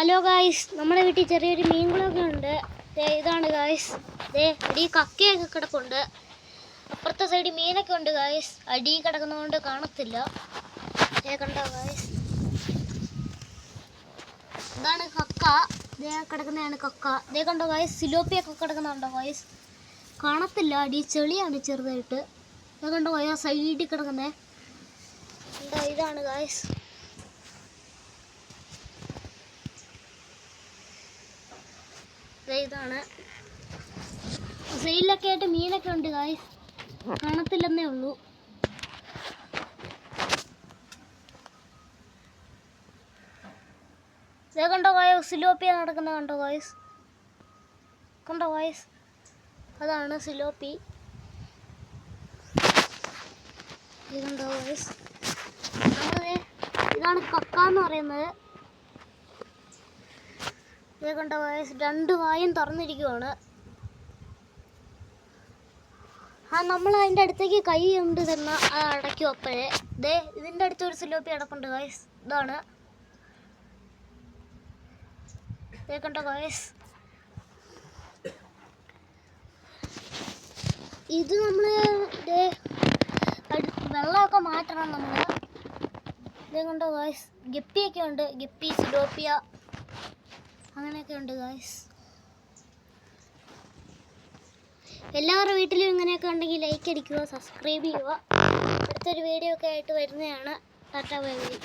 Hello guys, നമ്മുടെ വീട്ടിൽ ചെറിയൊരു മീൻകുളമൊക്കെ ഉണ്ട്. ഇതാണ് ഗായ്സ്. അടി കക്കയൊക്കെ കിടപ്പുണ്ട്. അപ്പുറത്തെ സൈഡിൽ മീനൊക്കെ ഉണ്ട് ഗായ്സ്. അടി കിടക്കുന്നതുകൊണ്ട് കാണത്തില്ല. കണ്ടോ ഗായ്സ്, ഇതാണ് കക്ക. കിടക്കുന്നതാണ് കക്ക. കണ്ടോ ഗായ്സ്, സിലോപ്പിയൊക്കെ കിടക്കുന്നുണ്ടോ ഗായ്സ്? കാണത്തില്ല, അടി ചെളിയാണ് ചെറുതായിട്ട്. കണ്ടോ ഗായ്സ്, സൈഡിൽ കിടക്കുന്നേ. ഇതാണ് ഗായ്സ്. ഇതാണ് സൈഡിലൊക്കെ ആയിട്ട് മീനൊക്കെ ഉണ്ട് ഗായ്സ്, കാണത്തില്ലെന്നേ ഉള്ളൂ. കണ്ടോ ഗായ്സ്, സിലോപ്പിയ നടക്കുന്ന കണ്ടോ ഗായ്സ്? കണ്ടോ ഗായ്സ്, അതാണ് സിലോപ്പി. കണ്ടോ ഗായ്സ്, ഇതാണ് കക്ക എന്ന് പറയുന്നത്. കണ്ടോ ഗായ്സ്, രണ്ട് വായും തുറന്നിരിക്കുവാണ്. നമ്മൾ അതിൻ്റെ അടുത്തേക്ക് കൈ കൊണ്ട് തന്ന അത് അടയ്ക്കും അപ്പോഴേ. ഇതിൻ്റെ അടുത്തൊരു സിലോപ്പി കിടപ്പുണ്ട് ഗായ്സ്. ഇതാണ്. കണ്ടോ ഗായ്സ്, ഇത് നമ്മൾ വെള്ളമൊക്കെ മാറ്റണം നമ്മൾ. കണ്ടോ ഗായ്സ്, ഗപ്പിയൊക്കെ ഉണ്ട്. ഗപ്പി, സിലോപ്പിയ അങ്ങനെയൊക്കെ ഉണ്ട് ഗായ്സ്. എല്ലാവരുടെ വീട്ടിലും ഇങ്ങനെയൊക്കെ ഉണ്ടെങ്കിൽ ലൈക്ക് അടിക്കുക, സബ്സ്ക്രൈബ് ചെയ്യുക. അടുത്തൊരു വീഡിയോ ഒക്കെ ആയിട്ട് വരുന്നതാണ്. Tata bye bye.